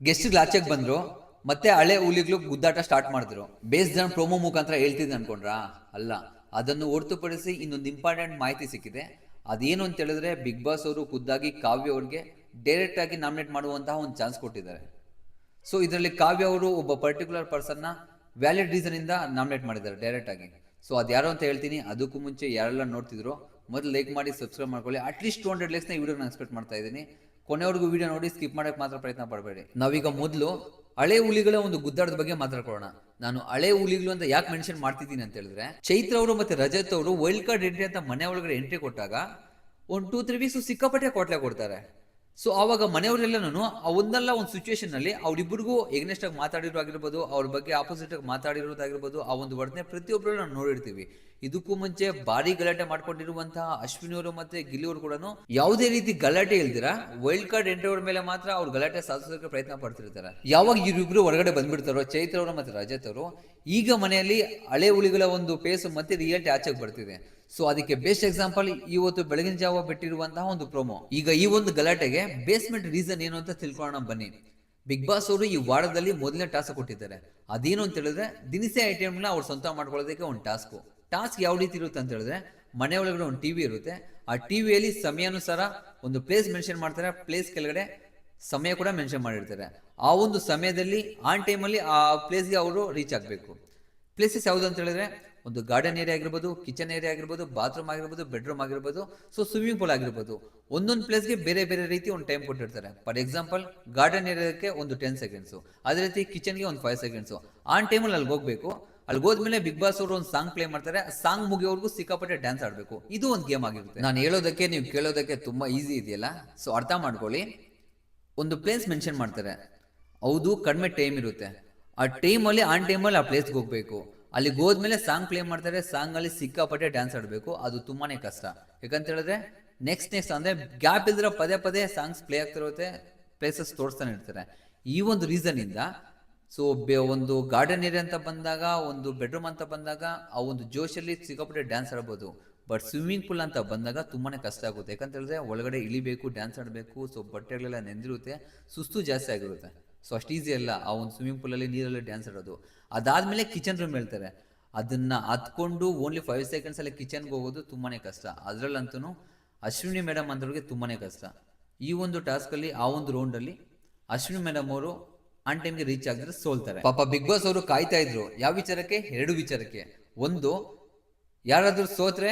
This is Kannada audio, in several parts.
ಗೆಸ್ಟ್ಗಳು ಆಚೆಗೆ ಬಂದ್ರು, ಮತ್ತೆ ಹಳೆ ಹುಲಿಗಳು ಗುದ್ದಾಟ ಸ್ಟಾರ್ಟ್ ಮಾಡಿದ್ರು. ಬೇಸ್ಡ್ ಆನ್ ಪ್ರೋಮೋ ಮುಖಾಂತರ ಹೇಳ್ತಿದ್ದೆ ಅನ್ಕೊಂಡ್ರಾ? ಅಲ್ಲ, ಅದನ್ನು ಹೊರತುಪಡಿಸಿ ಇನ್ನೊಂದು ಇಂಪಾರ್ಟೆಂಟ್ ಮಾಹಿತಿ ಸಿಕ್ಕಿದೆ. ಅದೇನು ಅಂತ ಹೇಳಿದ್ರೆ, ಬಿಗ್ ಬಾಸ್ ಅವರು ಖುದ್ದಾಗಿ ಕಾವ್ಯ ಅವ್ರಿಗೆ ಡೈರೆಕ್ಟ್ ಆಗಿ ನಾಮಿನೇಟ್ ಮಾಡುವಂತಹ ಒಂದು ಚಾನ್ಸ್ ಕೊಟ್ಟಿದ್ದಾರೆ. ಸೊ ಇದರಲ್ಲಿ ಕಾವ್ಯ ಅವರು ಒಬ್ಬ ಪರ್ಟಿಕ್ಯುಲರ್ ಪರ್ಸನ್ನ ವ್ಯಾಲಿಡ್ ರೀಸನ್ ಇಂದ ನಾಮಿನೇಟ್ ಮಾಡಿದ್ದಾರೆ ಡೈರೆಕ್ಟ್ ಆಗಿ. ಸೊ ಅದು ಯಾರು ಅಂತ ಹೇಳ್ತೀನಿ. ಅದಕ್ಕೂ ಮುಂಚೆ ಯಾರೆಲ್ಲ ನೋಡ್ತಿದ್ರು ಮೊದಲು ಲೈಕ್ ಮಾಡಿ, ಸಬ್ಸ್ಕ್ರೈಬ್ ಮಾಡ್ಕೊಳ್ಳಿ. ಅಟ್ಲೀಸ್ಟ್ 200 ಲೈಕ್ಸ್ನ ಈ ವಿಡಿಯೋ ನಾನು ಎಕ್ಸ್ಪೆಕ್ಟ್ ಮಾಡ್ತಾ ಇದ್ದೀನಿ. ಕೊನೆವರೆಗೂ ವಿಡಿಯೋ ನೋಡಿ ಸ್ಕಿಪ್ ಮಾಡಕ್ಕೆ ಮಾತ್ರ ಪ್ರಯತ್ನ ಪಡಬೇಡಿ. ನಾವೀಗ ಮೊದಲು ಹಳೆ ಹುಲಿಗಳ ಒಂದು ಗುದ್ದಾಟದ ಬಗ್ಗೆ ಮಾತಾಡ್ಕೊಳ್ಳೋಣ. ನಾನು ಹಳೆ ಹುಲಿಗಳು ಅಂತ ಯಾಕೆ ಮೆನ್ಷನ್ ಮಾಡ್ತಿದ್ದೀನಿ ಅಂತ ಹೇಳಿದ್ರೆ, ಚೈತ್ರ ಅವರು ಮತ್ತೆ ರಜತ್ ಅವರು ವೈಲ್ಡ್ ಕಾರ್ಡ್ ಎಂಟ್ರಿ ಅಂತ ಮನೆ ಒಳಗಡೆ ಎಂಟ್ರಿ ಕೊಟ್ಟಾಗ ಒಂದು 2-3 ವೀಕ್ಸ್ ಸಿಕ್ಕಾಪಟ್ಟೆ ಕೊಡ್ತಾರೆ. ಸೊ ಆವಾಗ ಮನೆಯವರೆಲ್ಲನೂ ಒಂದಲ್ಲ ಒಂದು ಸಿಚುವೇಶನ್ ನಲ್ಲಿ ಅವರಿಬ್ಬರಿಗೂ ಎಗ್ನೆಸ್ಟ್ ಆಗಿ ಮಾತಾಡಿರೋದಾಗಿರ್ಬೋದು, ಅವ್ರ ಬಗ್ಗೆ ಆಪೋಸಿಟ್ ಆಗಿ ಮಾತಾಡಿರೋದಾಗಿರ್ಬೋದು, ಆ ಒಂದು ವರ್ತನೆ ಪ್ರತಿಯೊಬ್ಬರು ನಾವು ನೋಡಿರ್ತೀವಿ. ಇದಕ್ಕೂ ಮುಂಚೆ ಭಾರಿ ಗಲಾಟೆ ಮಾಡ್ಕೊಂಡಿರುವಂತಹ ಅಶ್ವಿನಿ ಅವರು ಮತ್ತೆ ಗಿಲ್ಲಿ ಅವರು ಕೂಡ ಯಾವುದೇ ರೀತಿ ಗಲಾಟೆ ಇಲ್ದಿರ ವೈಲ್ಡ್ ಕಾರ್ಡ್ ಎಂಟ್ರಿ ಅವ್ರ ಮೇಲೆ ಮಾತ್ರ ಅವ್ರು ಗಲಾಟೆ ಸಾಧಿಸೋದಕ್ಕೆ ಪ್ರಯತ್ನ ಪಡ್ತಿರ್ತಾರೆ. ಯಾವಾಗ ಇವರಿಬ್ರು ಹೊರಗಡೆ ಬಂದ್ಬಿಡ್ತಾರೋ, ಚೈತ್ರ ಅವರು ಮತ್ತೆ ರಜತ್ ಅವರು, ಈಗ ಮನೆಯಲ್ಲಿ ಹಳೆ ಹುಲಿಗಳ ಒಂದು ಪೇಸ್ ಮತ್ತೆ ರಿಯಾಲಿಟಿ ಆಚೆಗೆ ಬರ್ತಿದೆ. ಸೊ ಅದಕ್ಕೆ ಬೆಸ್ಟ್ ಎಕ್ಸಾಂಪಲ್ ಇವತ್ತು ಬೆಳಗಿನ ಜಾವ ಬಿಟ್ಟಿರುವಂತಹ ಒಂದು ಪ್ರೋಮೋ. ಈಗ ಈ ಒಂದು ಗಲಾಟೆಗೆ ಬೇಸ್ಮೆಂಟ್ ರೀಸನ್ ಏನು ಅಂತ ತಿಳ್ಕೊಳ್ಳೋಣ ಬನ್ನಿ. ಬಿಗ್ ಬಾಸ್ ಅವರು ಈ ವಾರದಲ್ಲಿ ಮೊದಲನೇ ಟಾಸ್ಕ್ ಕೊಟ್ಟಿದ್ದಾರೆ. ಅದೇನು ಅಂತ ಹೇಳಿದ್ರೆ, ದಿನಸಿ ಐಟಮ್ನ ಅವ್ರು ಸ್ವಂತ ಮಾಡ್ಕೊಳ್ಳೋದಕ್ಕೆ ಒಂದು ಟಾಸ್ಕ್ ಯಾವ ರೀತಿ ಇರುತ್ತೆ ಅಂತ ಹೇಳಿದ್ರೆ, ಮನೆ ಒಳಗಡೆ ಒಂದು ಟಿವಿ ಇರುತ್ತೆ. ಆ ಟಿವಿಯಲ್ಲಿ ಸಮಯಾನುಸಾರ ಒಂದು ಪ್ಲೇಸ್ ಮೆನ್ಷನ್ ಮಾಡ್ತಾರೆ, ಪ್ಲೇಸ್ ಕೆಳಗಡೆ ಸಮಯ ಕೂಡ ಮೆನ್ಷನ್ ಮಾಡಿರ್ತಾರೆ. ಆ ಒಂದು ಸಮಯದಲ್ಲಿ ಆನ್ ಟೈಮಲ್ಲಿ ಆ ಪ್ಲೇಸ್ಗೆ ಅವರು ರೀಚ್ ಆಗಬೇಕು. ಪ್ಲೇಸಸ್ ಯಾವುದು ಅಂತ ಹೇಳಿದ್ರೆ, ಒಂದು ಗಾರ್ಡನ್ ಏರಿಯಾ ಆಗಿರ್ಬೋದು, ಕಿಚನ್ ಏರಿಯಾ ಆಗಿರ್ಬೋದು, ಬಾತ್ರೂಮ್ ಆಗಿರ್ಬೋದು, ಬೆಡ್ರೂಮ್ ಆಗಿರ್ಬೋದು, ಸೊ ಸ್ವಿಮ್ಮಿಂಗ್ ಪೂಲ್ ಆಗಿರ್ಬೋದು. ಒಂದೊಂದು ಪ್ಲೇಸ್ಗೆ ಬೇರೆ ಬೇರೆ ರೀತಿ ಒಂದು ಟೈಮ್ ಕೊಟ್ಟಿರ್ತಾರೆ. ಫಾರ್ ಎಕ್ಸಾಂಪಲ್, ಗಾರ್ಡನ್ ಏರಿಯಾಕ್ಕೆ ಒಂದು 10 ಸೆಕೆಂಡ್ಸು, ಅದೇ ರೀತಿ ಕಿಚನ್ಗೆ ಒಂದು 5 ಸೆಕೆಂಡ್ಸು. ಆನ್ ಟೈಮಲ್ಲಿ ಅಲ್ಲಿಗೆ ಹೋಗ್ಬೇಕು. ಅಲ್ಲಿ ಹೋದ್ಮೇಲೆ ಬಿಗ್ ಬಾಸ್ ಅವರು ಒಂದು ಸಾಂಗ್ ಪ್ಲೇ ಮಾಡ್ತಾರೆ. ಸಾಂಗ್ ಮುಗಿಯೋವರೆಗೂ ಸಿಕ್ಕಾಪಟ್ಟೆ ಡ್ಯಾನ್ಸ್ ಆಡಬೇಕು. ಇದು ಒಂದು ಗೇಮ್ ಆಗಿರುತ್ತೆ. ನಾನು ಹೇಳೋದಕ್ಕೆ ನೀವು ಕೇಳೋದಕ್ಕೆ ತುಂಬಾ ಈಸಿ ಇದೆಯಲ್ಲ, ಸೊ ಅರ್ಥ ಮಾಡ್ಕೊಳ್ಳಿ. ಒಂದು ಪ್ಲೇಸ್ ಮೆನ್ಷನ್ ಮಾಡ್ತಾರೆ, ಹೌದು ಕಡಿಮೆ ಟೈಮ್ ಇರುತ್ತೆ. ಆ ಟೈಮಲ್ಲಿ ಆನ್ ಟೈಮಲ್ಲಿ ಆ ಪ್ಲೇಸ್ಗೆ ಹೋಗ್ಬೇಕು. ಅಲ್ಲಿಗೆ ಹೋದ್ಮೇಲೆ ಸಾಂಗ್ ಪ್ಲೇ ಮಾಡ್ತಾರೆ, ಸಾಂಗ್ ಅಲ್ಲಿ ಸಿಕ್ಕಾಪಟ್ಟೆ ಡ್ಯಾನ್ಸ್ ಆಡಬೇಕು. ಅದು ತುಂಬಾನೇ ಕಷ್ಟ. ಯಾಕಂತ ಹೇಳಿದ್ರೆ ನೆಕ್ಸ್ಟ್ ಅಂದ್ರೆ ಗ್ಯಾಪ್ ಇಲ್ದಿರ ಪದೇ ಸಾಂಗ್ಸ್ ಪ್ಲೇ ಆಗ್ತಿರುತ್ತೆ, ಪ್ಲೇಸಸ್ ತೋರಿಸ್ತಾನೆ ಇರ್ತಾರೆ. ಈ ಒಂದು ರೀಸನ್ ಇಂದ ಸೊ ಒಂದು ಗಾರ್ಡನ್ ಏರಿಯಾ ಅಂತ ಬಂದಾಗ, ಒಂದು ಬೆಡ್ರೂಮ್ ಅಂತ ಬಂದಾಗ ಆ ಒಂದು ಜೋಶಲ್ಲಿ ಸಿಕ್ಕಾಪಟ್ಟೆ ಡ್ಯಾನ್ಸ್ ಆಡ್ಬೋದು. ಬಟ್ ಸ್ವಿಮ್ಮಿಂಗ್ ಪೂಲ್ ಅಂತ ಬಂದಾಗ ತುಂಬಾನೇ ಕಷ್ಟ ಆಗುತ್ತೆ. ಯಾಕಂತ ಹೇಳಿದ್ರೆ ಒಳಗಡೆ ಇಳಿಬೇಕು, ಡ್ಯಾನ್ಸ್ ಆಡಬೇಕು. ಸೊ ಬಟ್ಟೆಗಳೆಲ್ಲ ನೆಂದಿರುತ್ತೆ, ಸುಸ್ತು ಜಾಸ್ತಿ ಆಗಿರುತ್ತೆ. ಸೊ ಅಷ್ಟು ಈಸಿ ಅಲ್ಲ ಆ ಒಂದು ಸ್ವಿಮ್ಮಿಂಗ್ ಪೂಲಲ್ಲಿ ನೀರಲ್ಲಿ ಡ್ಯಾನ್ಸ್ ಆಡೋದು. ಅದಾದ್ಮೇಲೆ ಕಿಚನ್ ರೂಮ್ ಹೇಳ್ತಾರೆ, ಅದನ್ನ ಹತ್ಕೊಂಡು ಓನ್ಲಿ 5 ಸೆಕೆಂಡ್ಸ್ ಅಲ್ಲಿ ಕಿಚನ್ಗೆ ಹೋಗೋದು ತುಂಬಾನೇ ಕಷ್ಟ. ಅದ್ರಲ್ಲಂತೂ ಅಶ್ವಿನಿ ಮೇಡಮ್ ಅಂದ್ರಿಗೆ ತುಂಬಾನೇ ಕಷ್ಟ. ಈ ಒಂದು ಟಾಸ್ಕ್ ಅಲ್ಲಿ ಆ ಒಂದು ರೌಂಡ್ ಅಲ್ಲಿ ಅಶ್ವಿನಿ ಮೇಡಮ್ ಅವರು ಆನ್ ಟೈಮ್ಗೆ ರೀಚ್ ಆಗಿದ್ರೆ ಸೋಲ್ತಾರೆ. ಪಾಪ ಬಿಗ್ ಬಾಸ್ ಅವರು ಕಾಯ್ತಾ ಇದ್ರು. ಯಾವ ವಿಚಾರಕ್ಕೆ? 2 ವಿಚಾರಕ್ಕೆ. ಒಂದು, ಯಾರಾದ್ರೂ ಸೋತ್ರೆ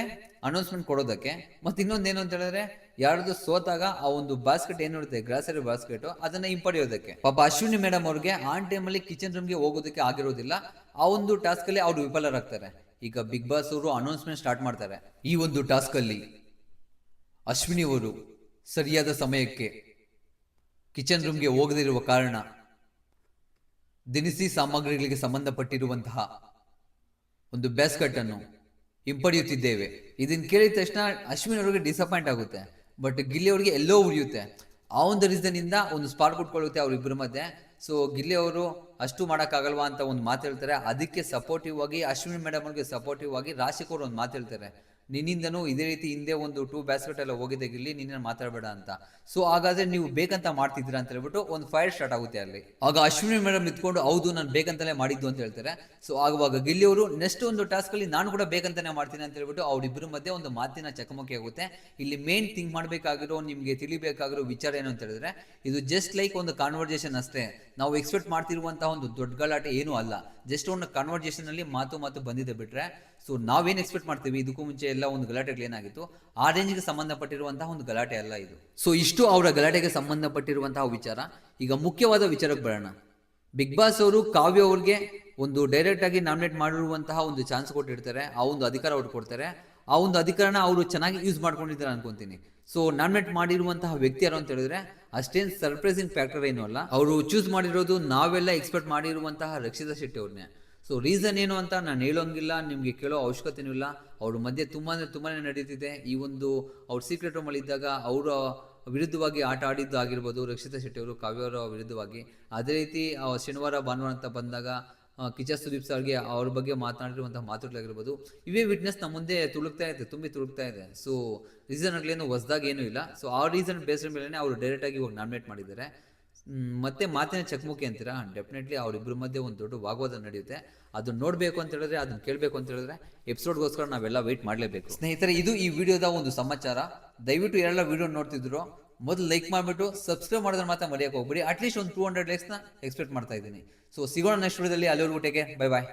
ಅನೌನ್ಸ್ಮೆಂಟ್ ಕೊಡೋದಕ್ಕೆ, ಮತ್ತೆ ಇನ್ನೊಂದೇನು ಅಂತ ಹೇಳಿದ್ರೆ, ಯಾರಾದ್ರೂ ಸೋತಾಗ ಆ ಒಂದು ಬಾಸ್ಕೆಟ್ ಏನಿರುತ್ತೆ, ಗ್ರಾಸರಿ ಬಾಸ್ಕೆಟ್, ಅದನ್ನ ಹಿಂಪಡೆಯೋದಕ್ಕೆ. ಪಾಪ ಅಶ್ವಿನಿ ಮೇಡಮ್ ಅವ್ರಿಗೆ ಆನ್ ಟೈಮ್ ಅಲ್ಲಿ ಕಿಚನ್ ರೂಮ್ಗೆ ಹೋಗೋದಕ್ಕೆ ಆಗಿರೋದಿಲ್ಲ. ಆ ಒಂದು ಟಾಸ್ಕ್ ಅಲ್ಲಿ ಅವ್ರು ವಿಫಲರಾಗ್ತಾರೆ. ಈಗ ಬಿಗ್ ಬಾಸ್ ಅವರು ಅನೌನ್ಸ್ಮೆಂಟ್ ಸ್ಟಾರ್ಟ್ ಮಾಡ್ತಾರೆ. ಈ ಒಂದು ಟಾಸ್ಕ್ ಅಲ್ಲಿ ಅಶ್ವಿನಿ ಅವರು ಸರಿಯಾದ ಸಮಯಕ್ಕೆ ಕಿಚನ್ ರೂಮ್ಗೆ ಹೋಗದಿರುವ ಕಾರಣ ದಿನಸಿ ಸಾಮಗ್ರಿಗಳಿಗೆ ಸಂಬಂಧಪಟ್ಟಿರುವಂತಹ ಒಂದು ಬ್ಯಾಸ್ಕೆಟ್ ಅನ್ನು ಹಿಂಪಡೆಯುತ್ತಿದ್ದೇವೆ. ಇದನ್ನ ಕೇಳಿದ ತಕ್ಷಣ ಅಶ್ವಿನಿ ಅವರಿಗೆ ಡಿಸಪಾಯಿಂಟ್ ಆಗುತ್ತೆ. ಬಟ್ ಗಿಲ್ಲಿ ಅವರಿಗೆ ಎಲ್ಲೋ ಉರಿಯುತ್ತೆ. ಆ ಒಂದು ರೀಸನ್ ಇಂದ ಒಂದು ಸ್ಪಾಟ್ ಕೊಟ್ಕೊಳ್ಳುತ್ತೆ ಅವರಿಬ್ಬರ ಮಧ್ಯೆ. ಸೊ ಗಿಲ್ಲಿ ಅವರು ಅಷ್ಟು ಮಾಡೋಕ್ಕಾಗಲ್ವಾ ಅಂತ ಒಂದು ಮಾತು ಹೇಳ್ತಾರೆ. ಅದಕ್ಕೆ ಸಪೋರ್ಟಿವ್ ಆಗಿ ಅಶ್ವಿನಿ ಮೇಡಮ್ ಅವ್ರಿಗೆ ಸಪೋರ್ಟಿವ್ ಆಗಿ ರಾಶಿಕ್ ಅವರು ಒಂದು ಮಾತು ಹೇಳ್ತಾರೆ, ನಿನ್ನಿಂದನೂ ಇದೇ ರೀತಿ ಹಿಂದೆ ಒಂದು 2 ಬ್ಯಾಸ್ಕೆಟ್ ಎಲ್ಲ ಹೋಗಿದೆ ಗಿಲ್ಲಿ, ನಿನ್ನ ಮಾತಾಡಬೇಡ ಅಂತ. ಸೊ ಹಾಗಾದ್ರೆ ನೀವು ಬೇಕಂತ ಮಾಡ್ತಿದ್ದೀರಾ ಅಂತ ಹೇಳ್ಬಿಟ್ಟು ಒಂದು ಫೈರ್ ಸ್ಟಾರ್ಟ್ ಆಗುತ್ತೆ ಅಲ್ಲಿ. ಆಗ ಅಶ್ವಿನಿ ಮೇಡಮ್ ನಿಂತ್ಕೊಂಡು, ಹೌದು ನಾನು ಬೇಕಂತಲೇ ಮಾಡಿದ್ದು ಅಂತ ಹೇಳ್ತಾರೆ. ಸೊ ಆಗುವಾಗ ಗಿಲ್ಲಿ ಅವರು ನೆಕ್ಸ್ಟ್ ಒಂದು ಟಾಸ್ಕ್ ಅಲ್ಲಿ ನಾನು ಕೂಡ ಬೇಕಂತಾನೆ ಮಾಡ್ತೀನಿ ಅಂತ ಹೇಳ್ಬಿಟ್ಟು ಅವರಿಬ್ಬರ ಮಧ್ಯೆ ಒಂದು ಮಾತಿನ ಚಕಮಕಿ ಆಗುತ್ತೆ. ಇಲ್ಲಿ ಮೇನ್ ಥಿಂಕ್ ಮಾಡಬೇಕಾಗಿರೋ, ನಿಮ್ಗೆ ತಿಳಿಬೇಕಾಗಿರೋ ವಿಚಾರ ಏನು ಅಂತ ಹೇಳಿದ್ರೆ, ಇದು ಜಸ್ಟ್ ಲೈಕ್ ಒಂದು ಕಾನ್ವರ್ಸೇಷನ್ ಅಷ್ಟೇ. ನಾವು ಎಕ್ಸ್ಪೆಕ್ಟ್ ಮಾಡ್ತಿರುವಂತಹ ಒಂದು ದೊಡ್ಡ ಗಲಾಟೆ ಏನೂ ಅಲ್ಲ. ಜಸ್ಟ್ ಒಂದು ಕಾನ್ವರ್ಸೇಷನ್ ಅಲ್ಲಿ ಮಾತು ಬಂದಿದೆ ಬಿಟ್ರೆ. ಸೊ ನಾವೇನ್ ಎಕ್ಸ್ಪೆಕ್ಟ್ ಮಾಡ್ತೀವಿ, ಇದಕ್ಕೂ ಮುಂಚೆ ಎಲ್ಲ ಒಂದು ಗಲಾಟೆಗಳು ಏನಾಗಿತ್ತು, ಆ ರೇಂಜ್ಗೆ ಸಂಬಂಧಪಟ್ಟಿರುವಂತಹ ಒಂದು ಗಲಾಟೆ ಅಲ್ಲ ಇದು. ಸೊ ಇಷ್ಟು ಅವರ ಗಲಾಟೆಗೆ ಸಂಬಂಧಪಟ್ಟಿರುವಂತಹ ವಿಚಾರ. ಈಗ ಮುಖ್ಯವಾದ ವಿಚಾರಕ್ಕೆ ಬರೋಣ. ಬಿಗ್ ಬಾಸ್ ಅವರು ಕಾವ್ಯ ಅವ್ರಿಗೆ ಒಂದು ಡೈರೆಕ್ಟ್ ಆಗಿ ನಾಮಿನೇಟ್ ಮಾಡಿರುವಂತಹ ಒಂದು ಚಾನ್ಸ್ ಕೊಟ್ಟಿರ್ತಾರೆ, ಆ ಒಂದು ಅಧಿಕಾರ ಅವ್ರು ಕೊಡ್ತಾರೆ. ಆ ಒಂದು ಅಧಿಕಾರನ ಅವರು ಚೆನ್ನಾಗಿ ಯೂಸ್ ಮಾಡ್ಕೊಂಡಿದ್ದಾರೆ ಅನ್ಕೊಂತೀನಿ. ಸೊ ನಾಮಿನೇಟ್ ಮಾಡಿರುವಂತಹ ವ್ಯಕ್ತಿ ಯಾರು ಅಂತ ಹೇಳಿದ್ರೆ, ಅಷ್ಟೇನ್ ಸರ್ಪ್ರೈಸಿಂಗ್ ಫ್ಯಾಕ್ಟರ್ ಏನೂ ಅಲ್ಲ. ಅವರು ಚೂಸ್ ಮಾಡಿರೋದು ನಾವೆಲ್ಲ ಎಕ್ಸ್ಪೆಕ್ಟ್ ಮಾಡಿರುವಂತಹ ರಕ್ಷಿತಾ ಶೆಟ್ಟಿ ಅವ್ರನ್ನೇ. ಸೊ ರೀಸನ್ ಏನು ಅಂತ ನಾನು ಹೇಳೋಂಗಿಲ್ಲ, ನಿಮಗೆ ಕೇಳೋ ಅವಶ್ಯಕತೆನೂ ಇಲ್ಲ. ಅವ್ರ ಮಧ್ಯೆ ತುಂಬಾನೇ ನಡೀತಿದೆ. ಈ ಒಂದು ಅವ್ರ ಸೀಕ್ರೆಟ್ ರೂಮಲ್ಲಿ ಇದ್ದಾಗ ಅವರ ವಿರುದ್ಧವಾಗಿ ಆಟ ಆಡಿದ್ದು ಆಗಿರ್ಬೋದು ರಕ್ಷಿತಾ ಶೆಟ್ಟಿ ಅವರು, ಕಾವ್ಯ ಅವರ ವಿರುದ್ಧವಾಗಿ. ಅದೇ ರೀತಿ ಶನಿವಾರ ಭಾನುವಾರ ಅಂತ ಬಂದಾಗ ಕಿಚ್ಚ ಸುದೀಪ್ ಸರ್ಗೆ ಅವ್ರ ಬಗ್ಗೆ ಮಾತನಾಡಿರುವಂತಹ ಮಾತುಗಳಾಗಿರ್ಬೋದು, ಇವೇ ವಿಟ್ನೆಸ್ ನಮ್ಮ ಮುಂದೆ ತುಂಬಿ ತುಳುಕ್ತಾ ಇದೆ. ಸೊ ರೀಸನ್ಗಳೇನು ಹೊಸದಾಗಿ ಏನೂ ಇಲ್ಲ. ಸೊ ಆ ರೀಸನ್ ಬೇಸ್ಡ್ ಮೇಲೆ ಅವರು ಡೈರೆಕ್ಟ್ ಆಗಿ ಇವಾಗ ನಾಮಿನೇಟ್ ಮಾಡಿದ್ದಾರೆ. ಮತ್ತೆ ಮಾತಿನ ಚಕಮಕಿ ಅಂತೀರಾ, ಡೆಫಿನೆಟ್ಲಿ ಅವರಿಬ್ಬರ ಮಧ್ಯೆ ಒಂದು ದೊಡ್ಡ ವಾಗ್ವಾದ ನಡೆಯುತ್ತೆ. ಅದನ್ನ ನೋಡಬೇಕು ಅಂತ ಹೇಳಿದ್ರೆ, ಅದನ್ನ ಕೇಳಬೇಕು ಅಂತ ಹೇಳಿದ್ರೆ ಎಪಿಸೋಡ್ಗೋಸ್ಕರ ನಾವೆಲ್ಲ ವೆಯ್ಟ್ ಮಾಡಲೇಬೇಕು. ಸ್ನೇಹಿತರೆ, ಇದು ಈ ವಿಡಿಯೋದ ಒಂದು ಸಮಾಚಾರ. ದಯವಿಟ್ಟು ಯಾರೆಲ್ಲ ವಿಡಿಯೋ ನೋಡ್ತಿದ್ರು ಮೊದಲು ಲೈಕ್ ಮಾಡಿಬಿಟ್ಟು ಸಬ್ಸ್ಕ್ರೈಬ್ ಮಾಡಿದ್ರೆ ಮಾತ್ರ ಮರೆಯೋಕೆ ಹೋಗ್ಬಿಡಿ. ಅಟ್ಲೀಸ್ಟ್ ಒಂದು 200 ಲೈಕ್ಸ್ನ ಎಕ್ಸ್ಪೆಕ್ಟ್ ಮಾಡ್ತಾ ಇದ್ದೀನಿ. ಸೊ ಸಿಗೋಣ ನೆಕ್ಸ್ಟ್ ವಿಡಿಯೋದಲ್ಲಿ. ಅಲ್ಲಿವರೆಗೂ ಟೇಕ್ ಕೇರ್, ಬೈ ಬಾಯ್.